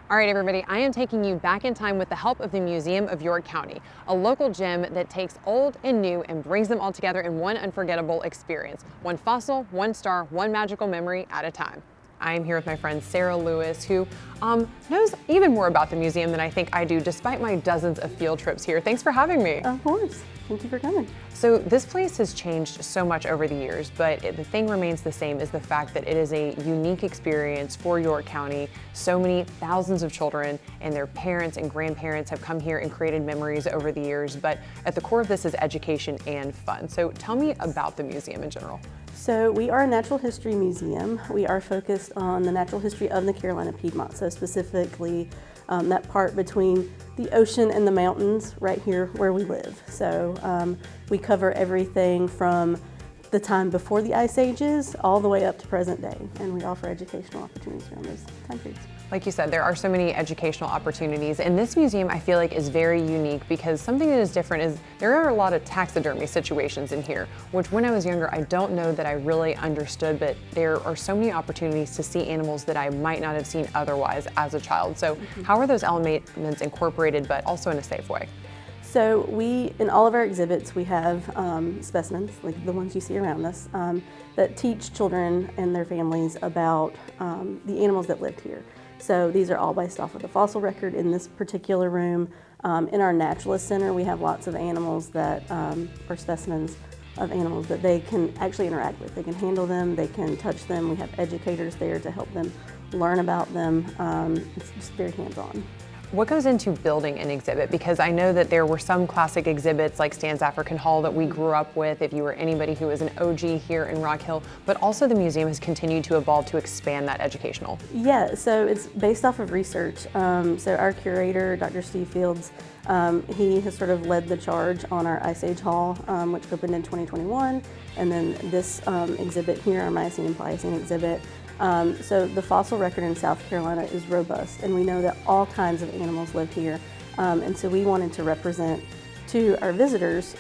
All right, everybody, I am taking you back in time with the help of the Museum of York County, a local gym that takes old and new and brings them all together in one unforgettable experience. One fossil, one star, one magical memory at a time. I am here with my friend Sarah Lewis, who knows even more about the museum than I think I do, despite my dozens of field trips here. Thanks for having me. Of course. Thank you for coming. So this place has changed so much over the years, but the thing remains the same is the fact that it is a unique experience for York County. So many thousands of children and their parents and grandparents have come here and created memories over the years, but at the core of this is education and fun. So tell me about the museum in general. So we are a natural history museum. We are focused on the natural history of the Carolina Piedmont, so specifically that part between the ocean and the mountains right here where we live. So we cover everything from the time before the ice ages all the way up to present day, and we offer educational opportunities around those time periods. Like you said, there are so many educational opportunities, and this museum I feel like is very unique because something that is different is there are a lot of taxidermy situations in here, which when I was younger I don't know that I really understood, but there are so many opportunities to see animals that I might not have seen otherwise as a child. So how are those elements incorporated but also in a safe way? So in all of our exhibits, we have specimens, like the ones you see around us, that teach children and their families about the animals that lived here. So these are all based off of the fossil record in this particular room. In our Naturalist Center, we have lots of animals that are specimens of animals that they can actually interact with. They can handle them, they can touch them. We have educators there to help them learn about them. It's just very hands-on. What goes into building an exhibit? Because I know that there were some classic exhibits like Stan's African Hall that we grew up with, if you were anybody who is an OG here in Rock Hill, but also the museum has continued to evolve to expand that educational. Yeah, so it's based off of research. So our curator, Dr. Steve Fields, he has sort of led the charge on our Ice Age Hall, which opened in 2021, and then this exhibit here, our Miocene and Pliocene exhibit. So the fossil record in South Carolina is robust, and we know that all kinds of animals live here. And so we wanted to represent to our visitors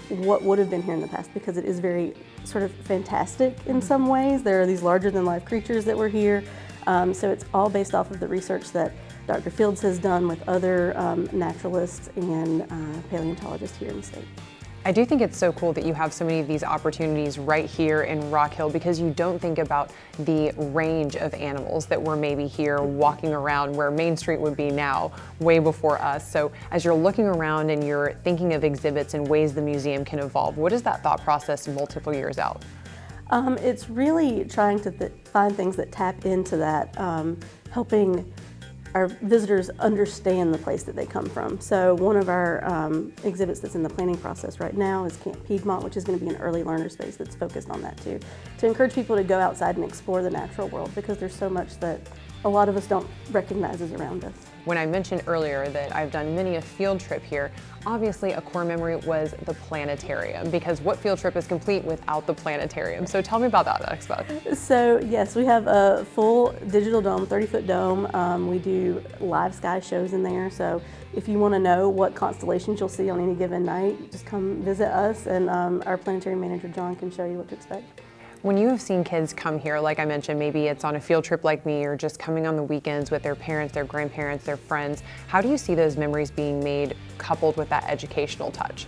what would have been here in the past, because it is very sort of fantastic in some ways. There are these larger than life creatures that were here. So it's all based off of the research that Dr. Fields has done with other naturalists and paleontologists here in the state. I do think it's so cool that you have so many of these opportunities right here in Rock Hill, because you don't think about the range of animals that were maybe here walking around where Main Street would be now, way before us. So as you're looking around and you're thinking of exhibits and ways the museum can evolve, what is that thought process multiple years out? It's really trying to find things that tap into that, helping our visitors understand the place that they come from. So one of our exhibits that's in the planning process right now is Camp Piedmont, which is going to be an early learner space that's focused on that too, to encourage people to go outside and explore the natural world, because there's so much that a lot of us don't recognize is around us. When I mentioned earlier that I've done many a field trip here, obviously a core memory was the planetarium, because what field trip is complete without the planetarium? So tell me about that, Expo. So yes, we have a full digital dome, 30-foot dome. We do live sky shows in there. So if you want to know what constellations you'll see on any given night, just come visit us, and our planetarium manager, John, can show you what to expect. When you have seen kids come here, like I mentioned, maybe it's on a field trip like me or just coming on the weekends with their parents, their grandparents, their friends, how do you see those memories being made coupled with that educational touch?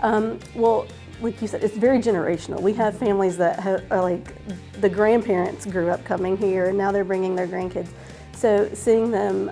Well, like you said, it's very generational. We have families that are like, the grandparents grew up coming here and now they're bringing their grandkids. So seeing them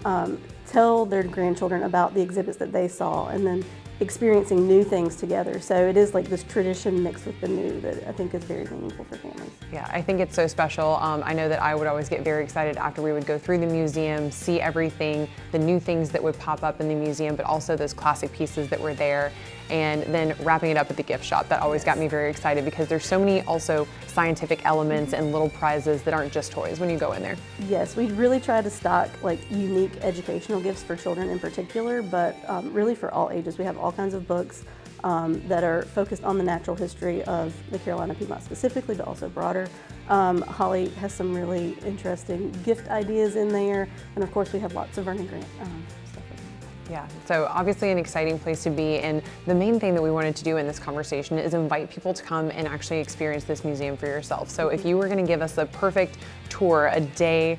tell their grandchildren about the exhibits that they saw, and then experiencing new things together. So it is like this tradition mixed with the new that I think is very meaningful for families. Yeah, I think it's so special. I know that I would always get very excited after we would go through the museum, see everything, the new things that would pop up in the museum, but also those classic pieces that were there, and then wrapping it up at the gift shop. That always got me very excited, because there's so many also scientific elements and little prizes that aren't just toys when you go in there. Yes, we really try to stock like unique educational gifts for children in particular, but really for all ages. We have all kinds of books that are focused on the natural history of the Carolina Piedmont specifically, but also broader. Holly has some really interesting gift ideas in there, and of course we have lots of Vernon Grant stuff. Yeah, so obviously an exciting place to be, and the main thing that we wanted to do in this conversation is invite people to come and actually experience this museum for yourself. So if you were going to give us a perfect tour, a day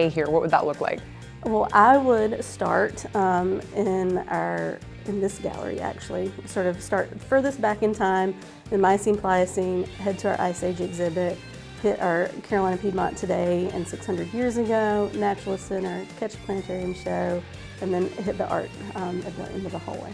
here, what would that look like? Well, I would start in this gallery actually, sort of start furthest back in time, the Miocene Pliocene, head to our Ice Age exhibit, hit our Carolina Piedmont Today and 600 years ago, Naturalist Center, catch the planetarium show, and then hit the art at the end of the hallway.